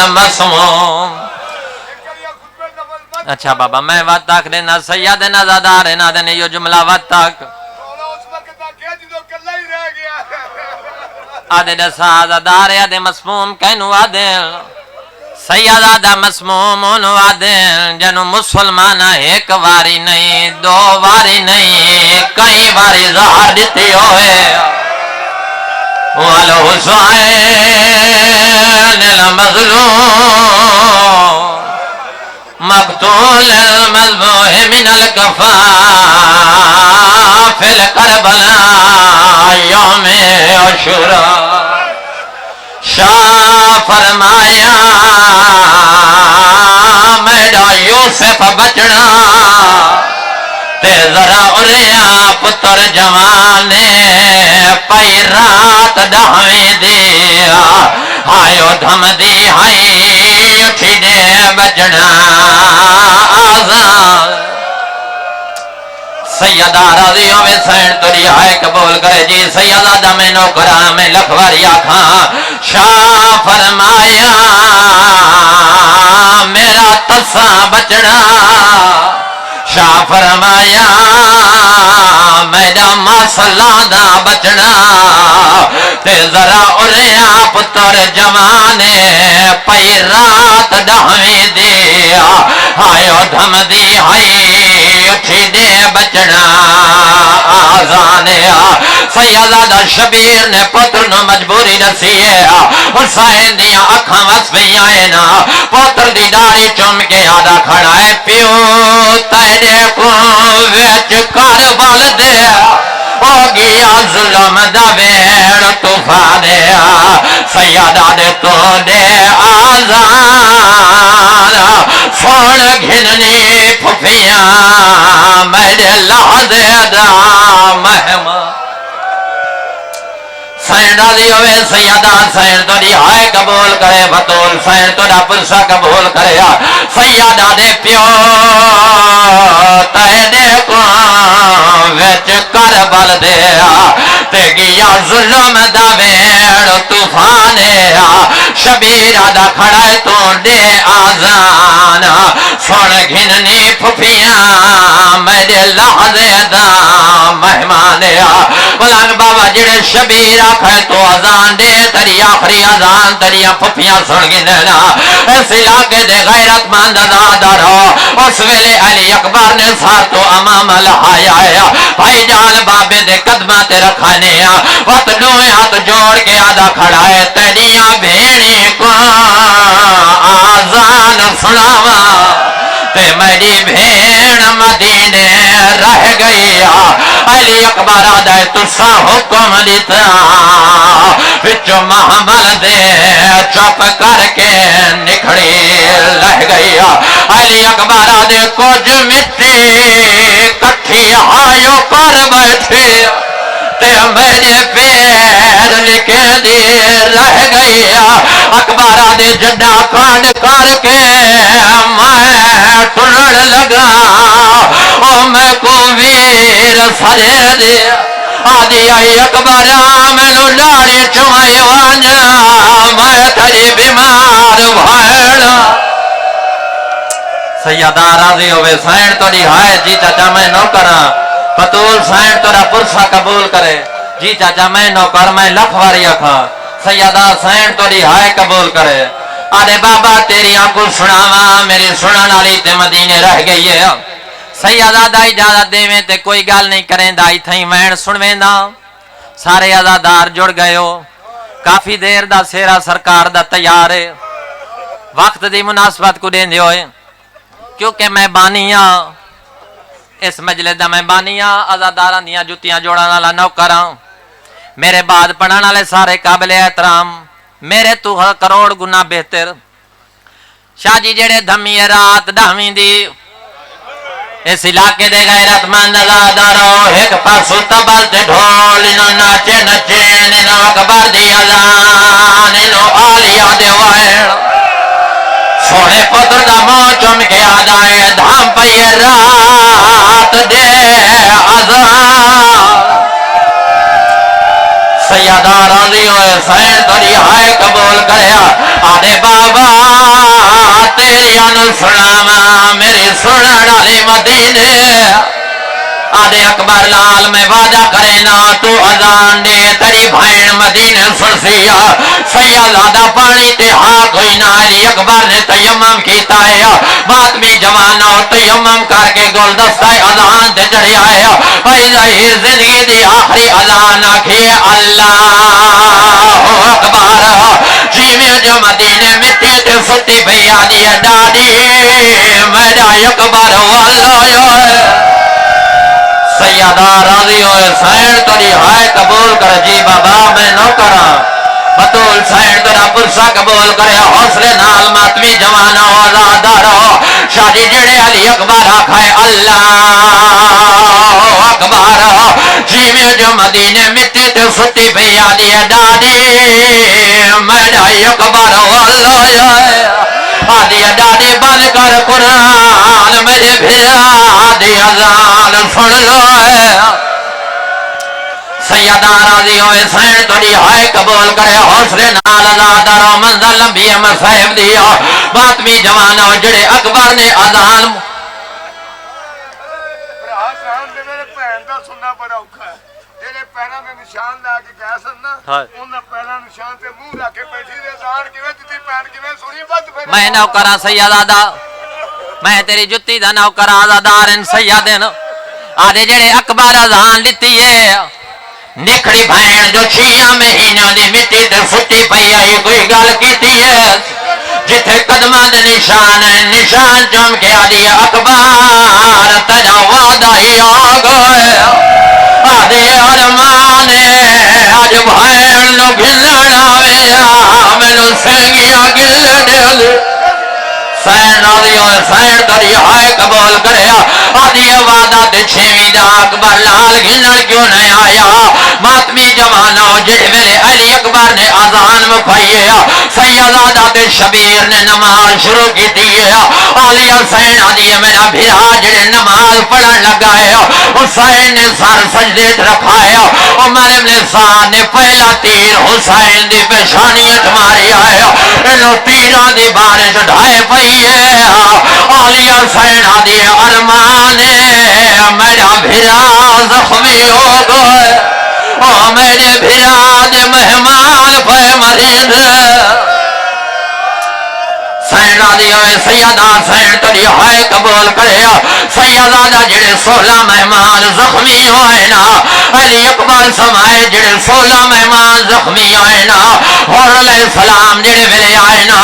المسموم اچھا بابا میں وقت تک دینا سید نزادار نہ دینے یہ جملہ وقت تک آدھے دسا آزادار آدھے مسموم کہنو آدھے سید آدھا مسموم انو آدھے جنو مسلمان ایک واری نہیں دو واری نہیں کئی واری زہر دیتی ہوئے والحسین المظلوم مقتول المذبوح من الكفافل کربلا یوم عاشوراء شاہ فرمایا میرا یوسف بچنا تے ذرا اریا پتر جوانے پئی رات ڈھاویں دیا آئیو دھم دی ہائی اٹھی دے بچنا آزان سیدہ راضیوں میں سین تو رہائے قبول کرے جی سیدہ دم نوکرہ میں لکھواری آکھاں شاہ فرمایا میرا تسا بچنا شاہ فرمایا میرا مسئلہ دا بچنا تے ذرا اریا پتر جوانے پئی رات ڈھاویں دیا آئیو دھم دی ہائی اٹھی دے بچنا آزانیا سیدہ دا شبیر نے پتر نو مجبوری دسیے حسین دیا اکھاں وصفی آئے نا پتر دی داری چم کے آدھا کھڑا ہے پیو تیرے کو ویچ کربل دے ہو گیا ظلم دا ویڑ طوفانیا سیدہ دے تو دے آزان سوڑ گھننی پھپیاں میرے لحظے دا مہمان سین راضی ہوئے سیدہ سین تو رہائے قبول کرے بطول سین تو دا پرسا قبول کرے سیدہ دے پیو تیرے کو ویچ کربل دیا تے گیا ظلم دا ویڑ طوفانیا شبیر دا کھڑائے تو دے آزان سن گھننی پھپیاں میرے لحظے دا مہمانیا بلانگ بابا جڑے شبیر آکھے تو آزان دے تری آخری آزان تری پھپیاں سن گھننا اس علاقے دے غیرت مند آزادہ رہو اس ویلے علی اکبر نے سار تو امام لہایا بھائی جان بابے دے قدمہ تے رکھانے وقت دوئے ہاتھ جوڑ کے آدھا کھڑا ہے تیریاں بھیڑی کو آزان سناوا تے میری بھیڑ مدینے رہ گئی علی اکبر آدھے تسا حکم دیتا وچو محمل دے چپ کر کے نکھڑی رہ گئی علی اکبر آدھے کچھ مٹی کٹھی آئیو پر بیٹھے تے میرے پیر لکھے دی رہ گئی اکبر آدھے جڈا کانڈ کر کے میں ٹرڑ لگا او میں کو ویر سرے دے آدھی آئی اکبر مینو لاڑی چوئے وانجا میں تھری بیمار بھائڑا سیدہ راضی ہوئے سین تو رہائے جی چاچا میں نو کراں پتول سین تو را پرسا قبول کرے جی چاچا میں نو کر میں لکھواری اکھاں سیدہ سین تو رہائے قبول کرے آدھے بابا تیری آنکھوں سناواں میری سنن والی تے مدینے رہ گئی ہے سیدہ دا اجازت دے میں تے کوئی گال نہیں کریں دائی تھیں وین سنویں دا سارے عزادار جڑ گئے ہو کافی دیر دا سیرا سرکار دا تیار ہے وقت دی مناسبت کو دیں دے ہوئے کیونکہ میں بانیاں اس مجلس دا میں بانیاں عزاداراں دیاں جتیاں جوڑا نالا نوکراں میرے بعد پڑھانا لے سارے قابل احترام میرے تو کروڑ گنا بہتر شاہ جی جڑے دھمی رات ڈھاویں دی اس علاقے دے غیرت مند آزادارو ایک پاسو تبل تے ڈھول انو ناچے نچین انو اکبر دی اذان انو آلیا دے وائر سونے پتر دا مو چم کے آدائے دھام پئی رات دے آزان سیدہ راضی ہوئے سین تو رہائے قبول کریا آدھے بابا سناوا میری سنن والے مدینے آدھے اکبر لال میں وعدہ کرے نا تو اذان دے تری بھائن مدینے سنسیا سیدہ پانی تے ہاک ہوئی نا علی اکبر نے تیمم کیتا ہے بات میں جوانا تیمم کر کے گلدستہ اذان تے چڑھیا ہے بھائی ظاہر زندگی دی آخری اذان آکھے اللہ اکبر جی میں جو مدینے مٹی تے ستی پئی آدھی ڈاڈی میرا اکبر واللہ سیدہ راضی ہوئے سین تری ہائے قبول کر جی بابا میں نو کرا بطول سین ترا پرسا قبول کرے حوصلے نال ماتمی جوانا ہو آزادار ہو شادی جڑے علی اکبر آکھائے اللہ اکبر جی میں جو مدینے مٹی تے ستی پئی آدھی ڈاڈی میرا اکبر واللہ آدھی ڈاڈی بند کر قرآن میرے بھیرا دی اذان سن لو سیدہ راضی ہوئے سین تری ہائے قبول کرے حوصلے نال آزادار منزل لمبی مصائب دیا باتمی جوانا جڑے اکبر نے اذان سننا بڑا اوکھا ہے تیرے پیروں میں نشان لا کے کہہ سننا انہاں پیراں نشان تے منہ رکھ کے بیٹھی دے زان کیویں دتی پین کیویں سنی بد پھر میں نوکراں سیدہ میں تیری جتی دا نوکر آزادار ان سیدن آدھے جڑے اکبر اذان لیتی ہے نکھڑی بھین جو 6 مہینوں دی مٹی تے فٹی پئی آئی کوئی گل کیتی ہے جتھے قدمہ دے نشان ہے نشان چم کے آدھی اکبر تیرا وعدہ ہی آ گئے آدھے ارمان آج بھین نو گھلن آوے میں نو سینگیاں گل دے سین راضی ہوئے سین تری ہائے قبول کرے آدھی وعدہ تے 6ویں دا اکبر لال گھنڑ کیوں نہیں آیا ماتمی جوانا جڑے ویلے علی اکبر نے اذان مکھائیے سیدہ تے شبیر نے نماز شروع کی دیئے علی حسین آدھی میرا بھیرا جڑے نماز پڑھن لگا ہے حسین نے سر سجدے رکھا ہے عمر ابن سعد نے پہلا تیر حسین دی پیشانیت ماری ہے انہوں تیران دی بارش ڈھائے پئی علی حسین آدھی ارمان میرا بھیرا زخمی ہو گئے میرے بھیرا دے مہمان پہ مریض سین راضی ہوئے سیدہ سین تری ہائے قبول کرے سیدہ جڑے 16 مہمان زخمی ہوئے نا علی اکبر سمائے جڑے 16 مہمان زخمی ہوئے نا حر علیہ السلام جڑے ویلے آئے نا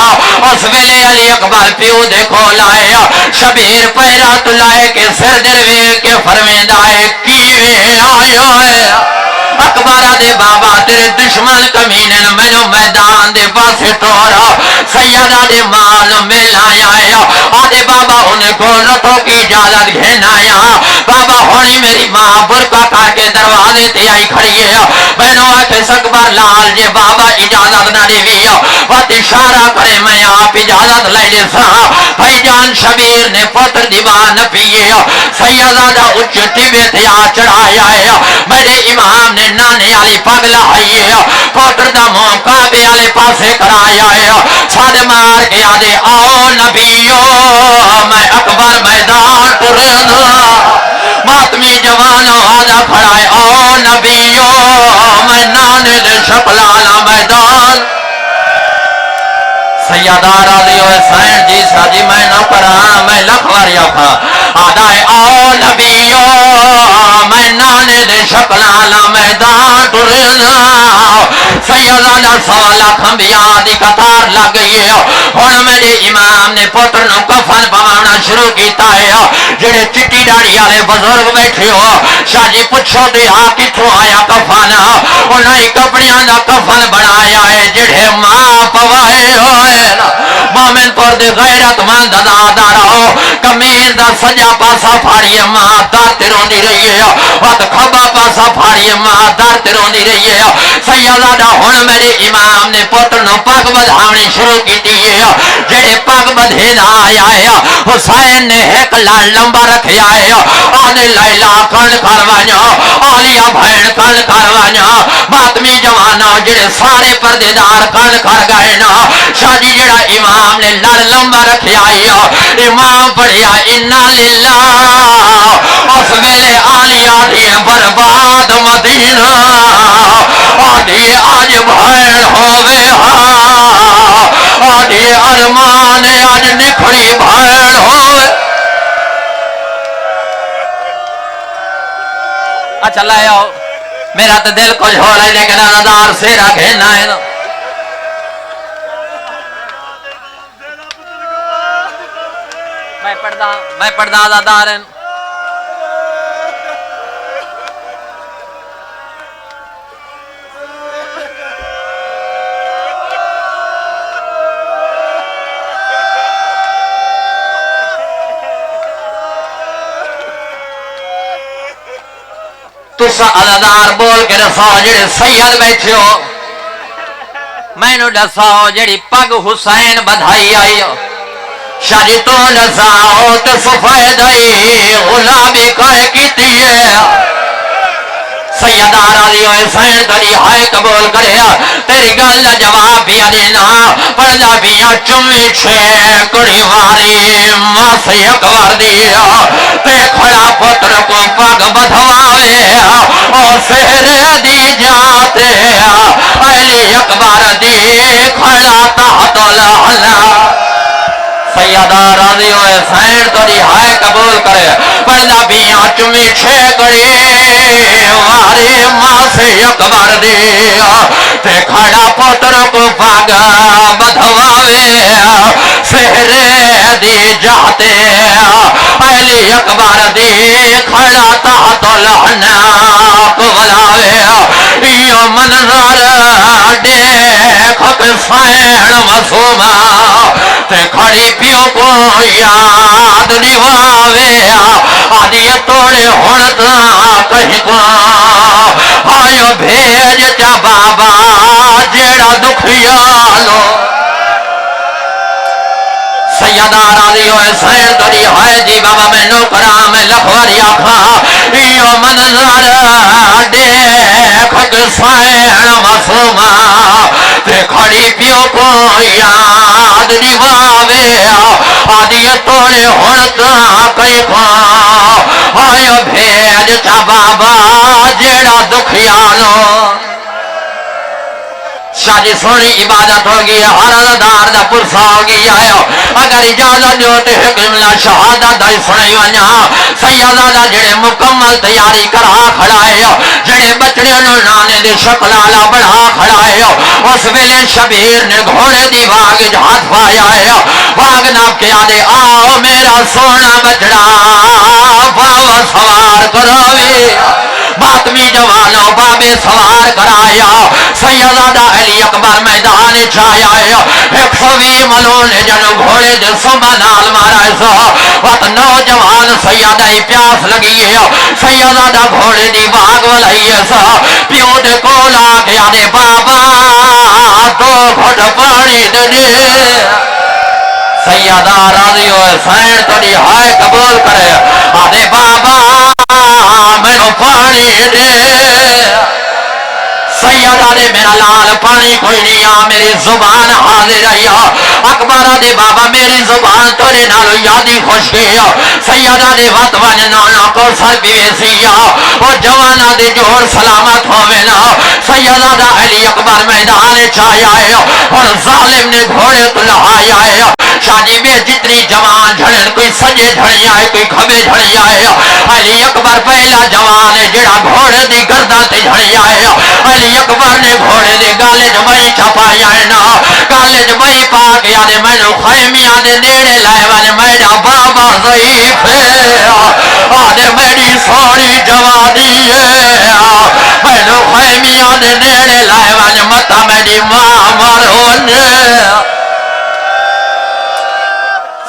اس ویلے علی اکبر پیو دیکھو لائے شبیر پیرات لائے کے سر دروے کے فرمیدہ ہے کیویں آئے ہوئے اکبر دے بابا تیرے دشمن کمینے میں نو میدان دے پاسے ٹورا سیدہ دے مال مل آیا آدھے بابا انہیں کو رتوں کی اجازت گھن آیا بابا ہونی میری ماں برکا کر کے دروازے تے آئی کھڑی ہے بہنوں آکے اکبر لال جے بابا اجازت نہ دے وی وقت اشارہ کرے میں آپ اجازت لے لے سا بھائی جان شبیر نے پتر دیوان نہ پیے سیدہ دا اچھتی بے تیا چڑھایا ہے میرے امام نے نانے آلی پگ لہائی ہے پتر دا موقع بے آلے پاسے کرایا ہے ساد مار کے آدھے آؤ نبیو میں اکبر میدان پرنا ماتمی جوانو آدھا کھڑائے آؤ نبیو میں نانے دے شکلالا میدان سیدہ راضی ہوئے سین جی ساجی میں نہ کرا میں لکھواریا تھا آدھائے آؤ نبیو میں نانے دے شکلالا میدان ٹرنا سیدہ سوالا کھمبیاں دی قطار لگ گئی ہے ہون میرے امام نے پتر نو کفن پوانا شروع کیتا ہے جڑے چٹی ڈاڑی آلے بزرگ بیٹھے ہو شاہ جی پچھو دے کتھوں آیا کفن انہیں کپڑیاں دا کفن بنایا ہے جڑے ماں پوائے ہوئے مومن پر دے غیرت مند دادا رہو کمین دا سجا پاسا پھاڑی ماں دار تیرون دی رہی ہے وقت کھبا پاسا پھاڑی ماں دار تیرون دی رہی ہے سیدہ دا ہون میرے امام نے پتر نو پاک بدھاونی شروع کی دی ہے جڑے پاک بدھے دا آیا ہے حسین نے ایک لال لمبا رکھیا ہے آنے لیلہ کن کروانیا آلیا بھین کن کروانیا ماتمی جوانا جڑے سارے پردیدار کن کر گئے نا شاہ جی جڑا امام نے لال لمبا رکھیا ہے امام پڑھیا انا للہ اس ویلے آلی آدھی برباد مدینہ آدھی آج بھائن ہووے آدھی ارمان آج نکھڑی بھائن ہووے اچھا لائے آؤ میرا تو دل کچھ ہو رہا ہے لیکن انادار سے رکھے نہ ہے میں پردہ آزادار ہیں تسا عزادار بول کے رساؤ جڑے سید بیٹھے ہو میں نو دساؤ جڑی پگ حسین بدھائی آئی ہو شاجی تو دساؤ تو سفید آئی غلابی کائے کیتی ہے سیدہ راضی ہوئے حسین تری ہائے قبول کرے تیری گل جواب بھی دینا پڑھا بیاں چمی چھے کڑی واری ماں سے اکبر دیا تے کھڑا پتر کو پگ بدھواوے اور سہرے دی جاتے علی اکبر دی کھڑا تحت لہلا سیدہ راضی ہوئے حسین تری ہائے قبول کرے پڑھا بیاں چمی چھے کڑی واری ماں سے اکبر دیا تے کھڑا پتر کو پگ بدھواوے سہرے دی جاتے علی اکبر دی کھڑا تحت لہنا کو بلاوے یہ منظر دیکھ حسین معصوما تے کھڑی پیو کو یاد نواوے آدھی توڑے ہونتا کہیں کو آئیو بھیج چا بابا جیڑا دکھیالو سیدہ راضی ہوئے حسین تری ہائے جی بابا میں نوکرام لکھواری آکھا یہ منظر دیکھ حسین معصوما تے کھڑی پیو کو یاد نواوے آدھی توڑے ہونتا کئی کو آئیو بھیج چا بابا جیڑا دکھیالو شاجی سونی عبادت ہوگی ہر عزادار دا پرسا ہوگی آئیو اگر اجازت دیوتے حکملہ شہادت دائی سنائی ونیا سیدہ دا جڑے مکمل تیاری کرا کھڑائے جڑے بچڑے نانے دے شکلالا بڑھا کھڑائے اس ویلے شبیر نے گھوڑے دی واگ جہات پایا ہے واگ ناب کے آدھے آؤ میرا سونا بچڑا باوا سوار کراوے باطمی جوانوں بابے سوار کرایا سیدہ علی اکبر میدان چھایا ہے 120 ملون جن گھوڑے دے صبح نال مارا سو وقت نوجوان سیدہ پیاس لگی ہے سیدہ گھوڑے دی باغ ولائی سو پیو دے کولا گیا دے بابا تو گھٹ پانی دے سیدہ راضی ہوئے حسین تری ہائے قبول کرے آدھے بابا میں پانی دے سیدہ دے میرا لال پانی کوئی نہیں آ میری زبان حاضر رہی اکبرہ دے بابا میری زبان تورے نالو یادی خوش گئی سیدہ دے وقت ون نونا کو سر بیویسی اور جوانا دے جوڑ سلامت ہوئینا سیدہ دا علی اکبر میدان چاہیا ہے اور ظالم نے گھوڑے تو لہایا ہے شاجی میں جتنی جوان جھڑن کوئی سجے جھڑیا ہے کوئی کھبے جھڑیا ہے علی اکبر پہلا جوان ہے جڑا گھوڑے دی گردہ تے جھڑیا ہے علی اکبر نے گھوڑے دے گالے جبائی چھپایا ہے نا گالے جبائی پا گیا دے میں نو خیمیاں دے نیڑے لائے وانے میرا بابا ضعیف ہے آدھے میری سوڑی جوانی ہے میں نو خیمیاں دے نیڑے لائے وانے متا میری ماں مرون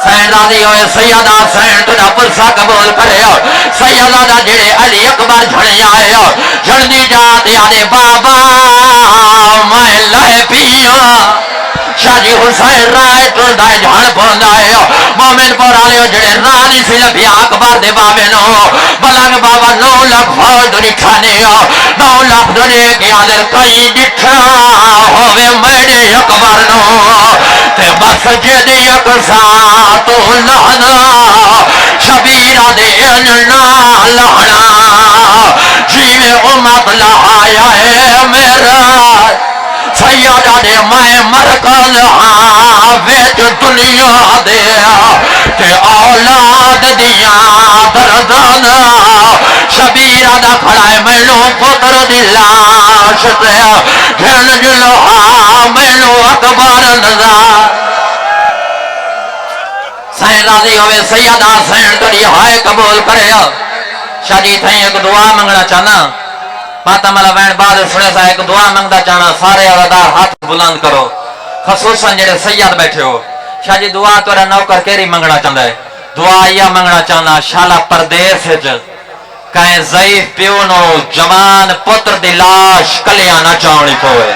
سین راضی ہوئے سیدہ سین تجھا پرسا قبول کرے سیدہ دا جڑے علی اکبر جھڑی آئے جھڑنی جات یادے بابا میں لائے پیا شاجی حسین رائے ٹردائے جھڑ پوندائے مومن پور آلیو جڑے رانی سی لبھی اکبر دے بابے نو بلنگ بابا 9 لاکھ فوج دکھانے 9 لاکھ دنے کے آدر کئی ڈٹھا ہوئے میرے اکبر نو تے بس جدی اکسا تو لہنا شبیرہ دے اننا لہنا جیوے امت لہایا ہے میرا سیادہ دے میں مرکل ہاں ویچ دنیا دے تے اولاد دیا دردان شبیرہ دا کھڑائے مینو پتر دی لاش تے گھن جلو ہاں مینو اکبر نظار سین راضی ہوئے سیادہ سین کری ہائے قبول کرے شادی تھیں ایک دعا منگنا چاہنا ماتم اللہ وین بعد سنے سا ایک دعا منگنا چاہنا سارے عزادار ہاتھ بلند کرو خصوصاً جڑے سید بیٹھے ہو شاہ جی دعا تورا نوکر کیری منگنا چاہتا ہے دعا یہ منگنا چاہنا شالا پردیس ہے کہیں ضعیف پیونو جوان پتر دی لاش کلیاں نہ چاہنی پوئے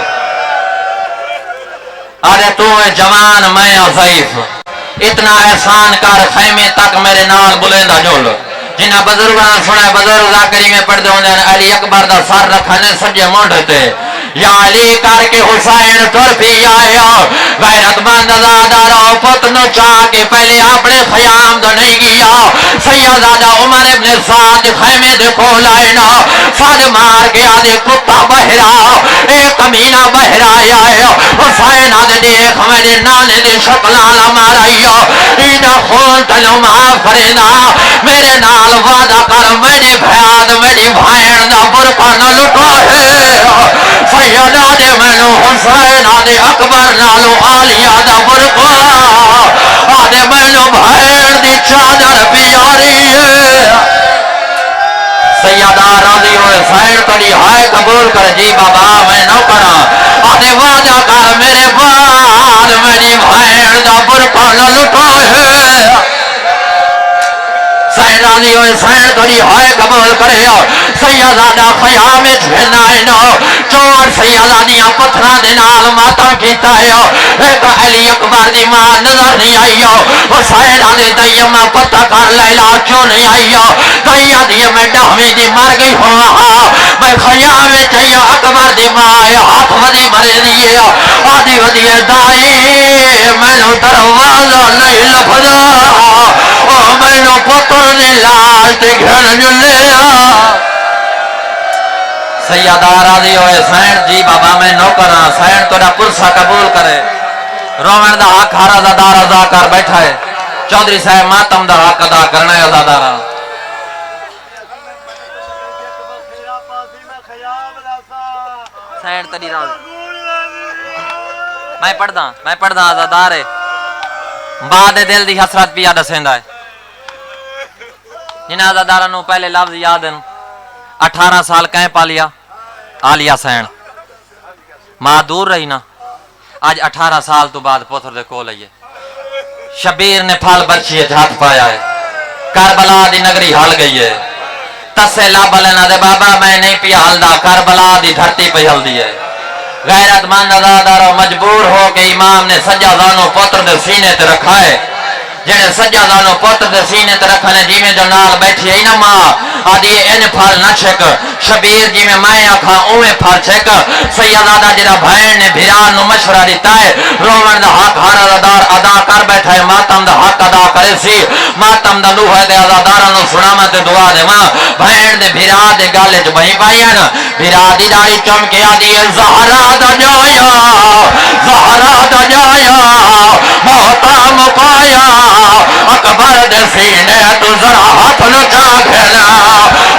آرے تو ہے جوان میں ضعیف اتنا احسان کر خیمے تک میرے نال بلندہ جول جنہ بزرگاں سنے بزرگ ذاکری میں پڑھ دے انہیں علی اکبر دا سار رکھنے سجے مونڈ تے یا علی کر کے حسین ٹر پی آیا غیرت مند زادارو پتنو چاہ کے پہلے اپنے خیام دو نہیں گیا سیدادہ عمر ابن سعد خیمے دے کھول آئینا ساد مار کے آدھے کتا بہرا ایک کمینہ بہرا آیا حسین آدھے دیکھ میرے نانے دے شکلالا مار آئیا اینا خون تلو معاف کرینا میرے نال وعدہ کر میری بھیاد میری بھائن دا برکہ نہ لٹا ہے سید آدھے مینو حسین آدھے اکبر نالو آلیہ دا برکہ آدھے مینو بھائن دی چادر پیاری ہے سیدہ راضی ہوئے سین کری ہائے قبول کر جی بابا میں نو کرا آدھے وعدہ کر میرے بعد میری بھائن دا برکہ نہ لٹا ہے سین راضی ہوئے سین کری ہائے قبول کرے سیدادہ خیام جھنائنو چور سیدادیاں پتھرہ دنال ماتا کیتا ہے ایک علی اکبر دی ماں نظر نہیں آئی حسین آدھے دیمہ پتہ کر لیلا کیوں نہیں آئی دیا دیئے میں ڈہمی دی مر گئی ہوا میں خیام چاہیے اکبر دی ماں ہاتھ ودی مرے دیئے آدھی ودی دائی میں نو دروازہ نہیں لفظا میں نو پتر لاش تے گھن جلے سیدہ راضی ہوئے سین جی بابا میں نو کرا سین توڑا پرسہ قبول کرے رومن دا حق ہر عزادار ادا کر بیٹھا ہے چودھری صاحب ماتم دا حق ادا کرنا ہے عزادارہ سین تڑی راضی میں پڑھ دا عزادار ہے بعد دل دی حسرت بھی یاد سیندہ ہے جنہ عزادارہ نو پہلے لفظ یاد ہیں 18 سال کہیں پالیا آلیہ سین ماں دور رہی نا آج 18 سال تو بعد پوتھر دے کول آئیے شبیر نے پھال برچیے ہاتھ پایا ہے کربلا دی نگری ہل گئی ہے تسے لابا لینا دے بابا میں نہیں پیا ہلدا کربلا دی دھرتی پہ ہل دی ہے غیرت مند عزادارہ مجبور ہو کہ امام نے سجادانو پوتر دے سینے تے رکھا ہے جنہیں سجادانو پوتر دے سینے تے رکھنے جی میں جو نال بیٹھی ہے نا ماں آدھی ان پھال نہ چھک شبیر جی میں مائیں آکھاں اوے پھال چھک سیدادہ جرا بھائن نے بھیران نو مشورہ دیتا ہے رومن دا حق ہر عزادار ادا کر بیٹھا ہے ماتم دا حق ادا کرے سی ماتم دا لوہ دے عزادارہ نو سنامت دے دعا دے ماں بھائن دے بھیران دے گالے جو بھئی پائین بھیران دی داری چمکے آدھی ہے زہرہ دا جایا محتام پایا اکبر دے سینے تو ذرا ہاتھ نو چاکھنا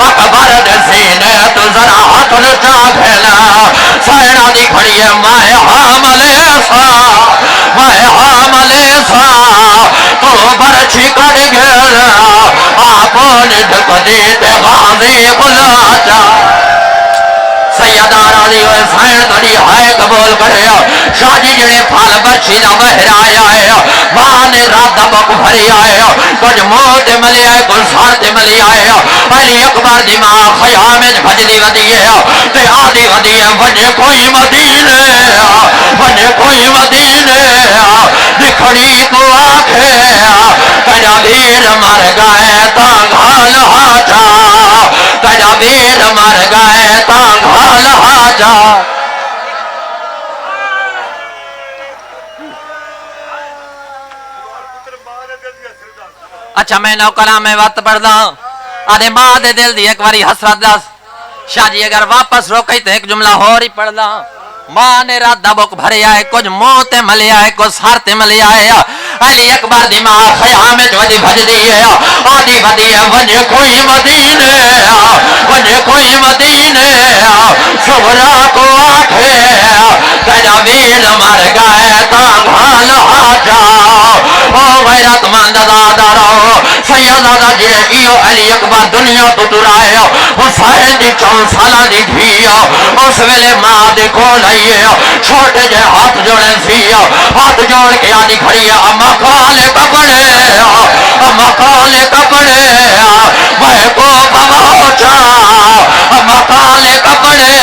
اکبر دے سینے تو ذرا ہاتھ نو چاکھنا سینا دی کھڑی ہے میں حاملے سا تو برچی کڑ گھر آپون ڈھک دیتے غازی بلا چا سیدہ راضی ہوئے سین تڑی ہائے قبول کرے شاہ جی جڑے پھال برچی دا بہر آیا ہے وہاں نے رات دا بک بھری آئے کچھ موت ملی آئے کچھ سارت ملی آئے علی اکبر دی ماں خیامت بھجلی ودی ہے تے آدھی ودی ہے وجہ کوئی مدینے دکھڑی کو آنکھے ویر مر گئے تا گھال حاجا تیرا ویر مر گئے تا گھال حاجا اچھا میں نوکرا میں وقت پڑھدا آدھے ماں دے دل دی ایک واری حسرت دس شاہ جی اگر واپس روکئی تو ایک جملہ اور ہی پڑھ دا ماں نے رات دبک بھرے آئے کچھ منہ تے ملے آئے کچھ سر تے ملے آئے علی اکبر دی ماں خیام وچ بھج دی ہے آدھی ودی ہے ونج کوئی مدینے ونج کوئی مدینے صبرا کو آکھے تیرا ویر مر گئے تا گھال حاجا او غیرت مند دادارو سیدہ جی ایو علی اکبر دنیا تو ٹرائے حسین دی 4 سالہ دی دھی اس ویلے ماں دے کول آئیے چھوٹے جے ہاتھ جوڑے سی ہاتھ جوڑ کے آدھی کھڑی اما کالے کپڑے اما کالے کپڑے میں کو بواچا اما کالے کپڑے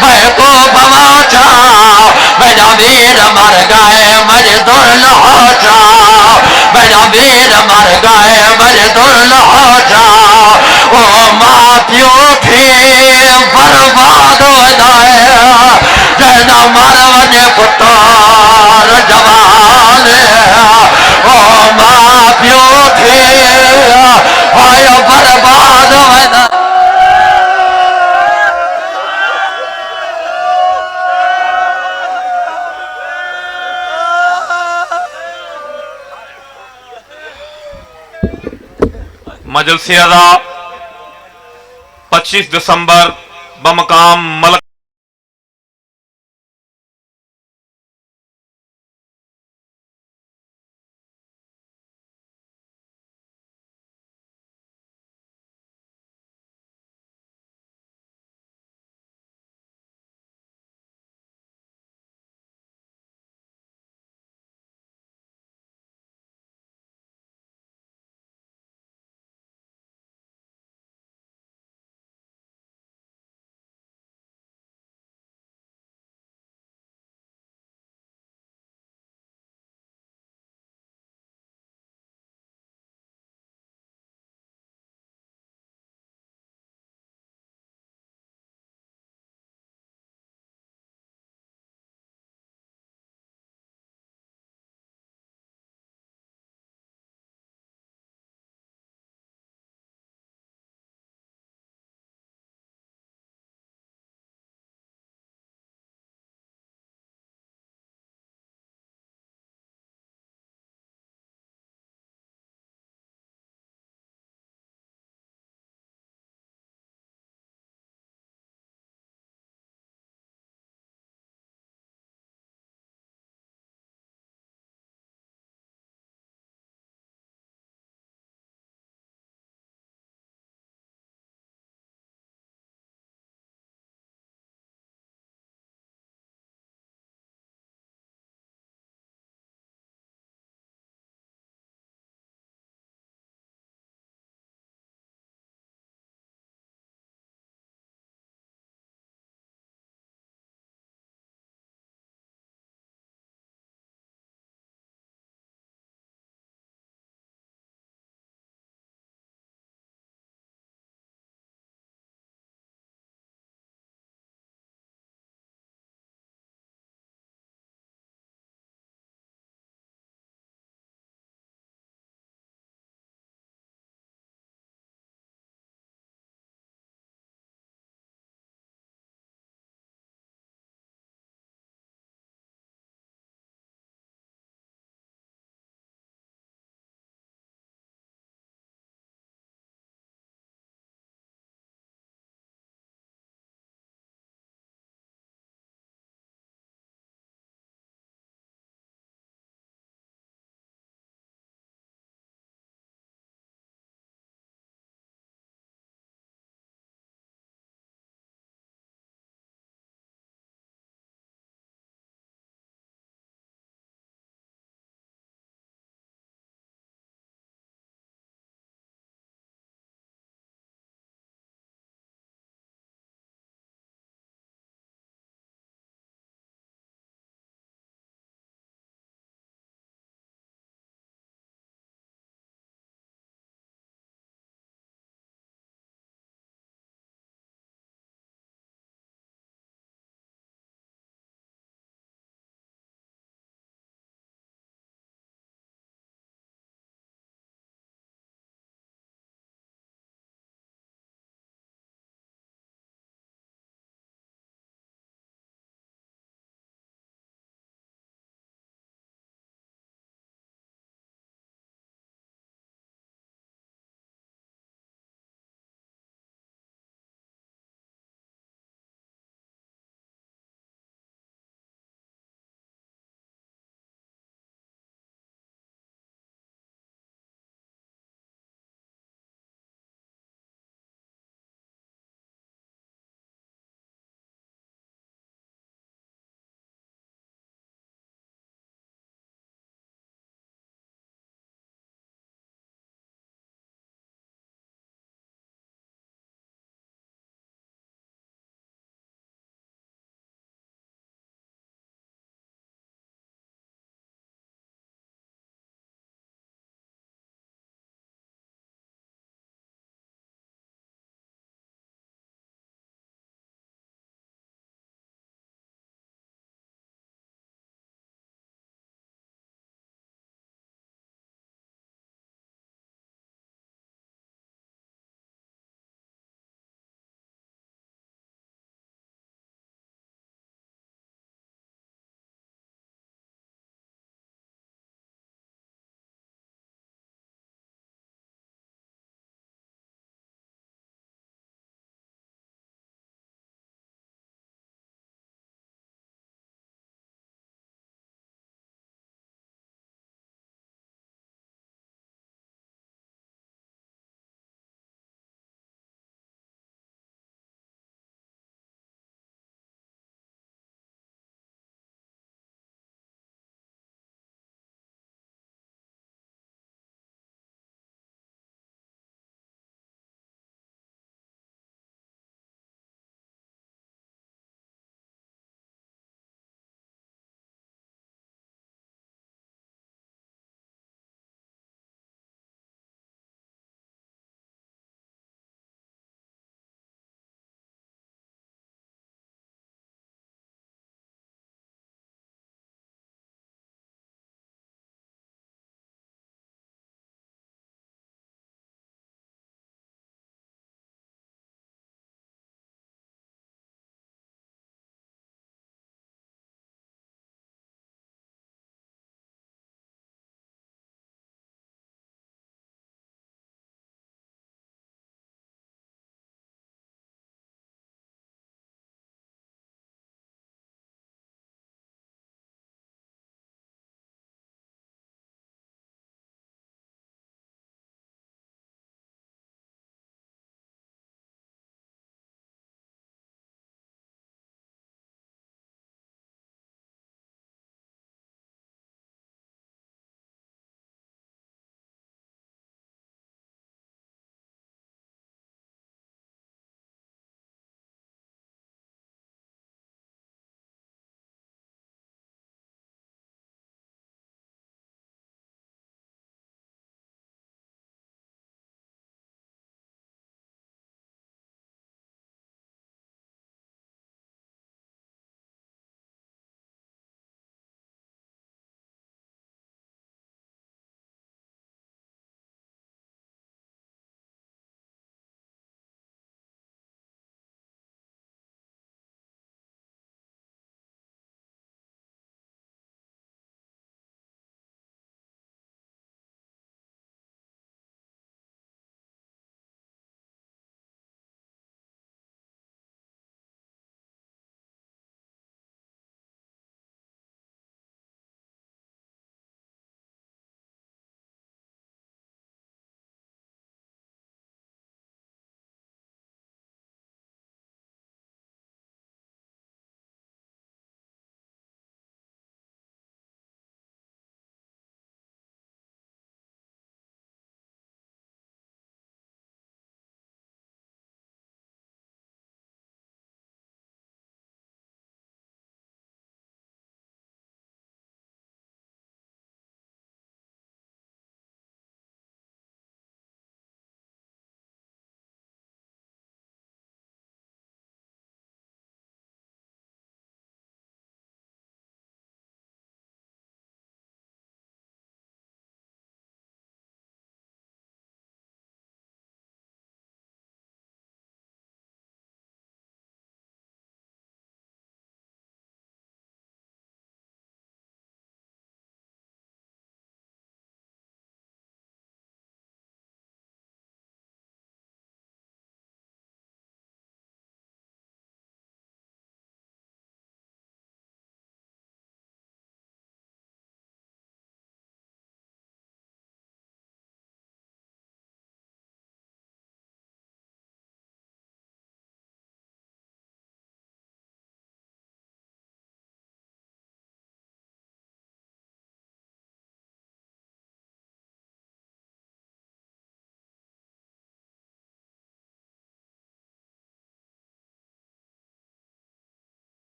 میں کو بواچا میرا ویر مر گئے مجھے دور لہاچا میرا ویر مر گئے مجھے دور لہاچا او ماں پیو تھی برباد ہو جائے جینا مر وجے پتار جوان او ماں پیو تھی آئے برباد ہو جائے مجلس اعضا 25 دسمبر بمقام ملک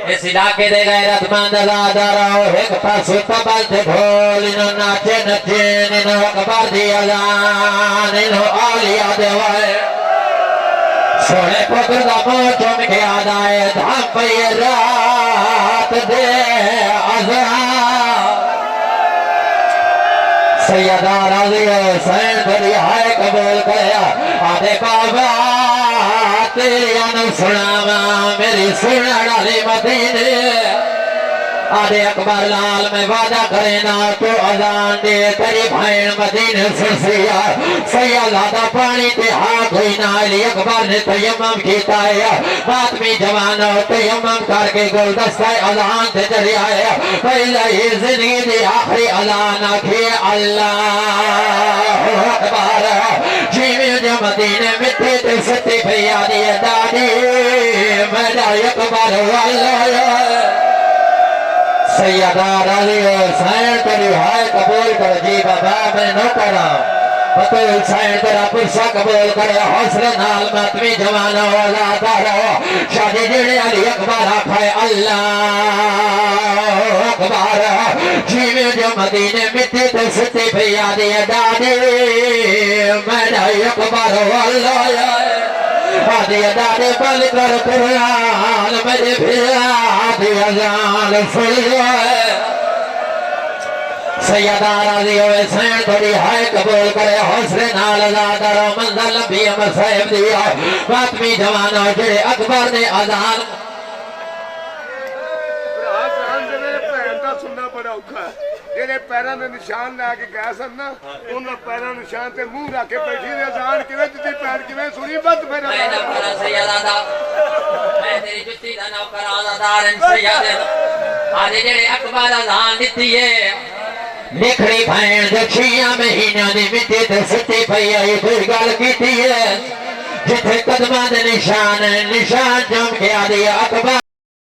اس علاقے دے غیرت مند آزادارو ایک پاسو تبل تے ڈھول انہوں ناچے نچین انہوں اکبر دی اذان انہوں آلیاء دے وائے سونے پتر دا منہ چوم کے آدائے دھام پئی رات دے اذان سیدہ رضی حسین بڑی ہائے قبول کریا آدھے بابا تیری انو سناما میری سنن علی مدینے آدھے اکبر لال میں وعدہ کرینا تو اذان دے تیری بھائن مدینے سرسیا سیدہ پانی تے ہاتھ ہوئی نا علی اکبر نے تیمم کیتا ہے ماتمی جوانو تیمم کر کے گلدستہ اذان تے چلی آئے پہلے ہی زندگی دی آخری اذان آکھی اللہ اکبر جیویں جو مدینے مٹی تے ستی بھیا دی دادی میرا اکبر واللہ سیدہ رضی حسین تیری ہائے قبول کر جی بابا میں نو کرا بطول حسین تیرا پرسا قبول کرے حسر نال ماتمی جوانا والا دارا شادی جڑے علی اکبر آکھائے اللہ اکبر جیویں جو مدینے مٹی تے ستی بھیا دی دادی میرا اکبر واللہ آدھی ادارے بل کر قرآن میرے بھیا آدھی ازان سلوائے سیدہ رضی حسین تھوڑی ہائے قبول کرے حسر نال ازادہ رو منزل لمبی مسائب دیا ماتمی جوانو جڑے اکبر نے ازان سننا بڑا اوکھا ہے جڑے پیراں دے نشان لا کے گئے سن نا انہاں پیراں نشان تے منہ رکھ کے بیٹھی دے اذان کیویں دتی پیر کیویں سنی بد پھر میں نوکر سیدہ دا میں تیری جتی دا نوکر آزادار ان سیدہ آدھے جڑے اکبر اذان دیتی ہے نکھڑی بھائن جو 6 مہینہ دی مٹی تے ستی پئی آئی کوئی گل کیتی ہے جتھے قدمہ دے نشان جم کے آدھی اکبر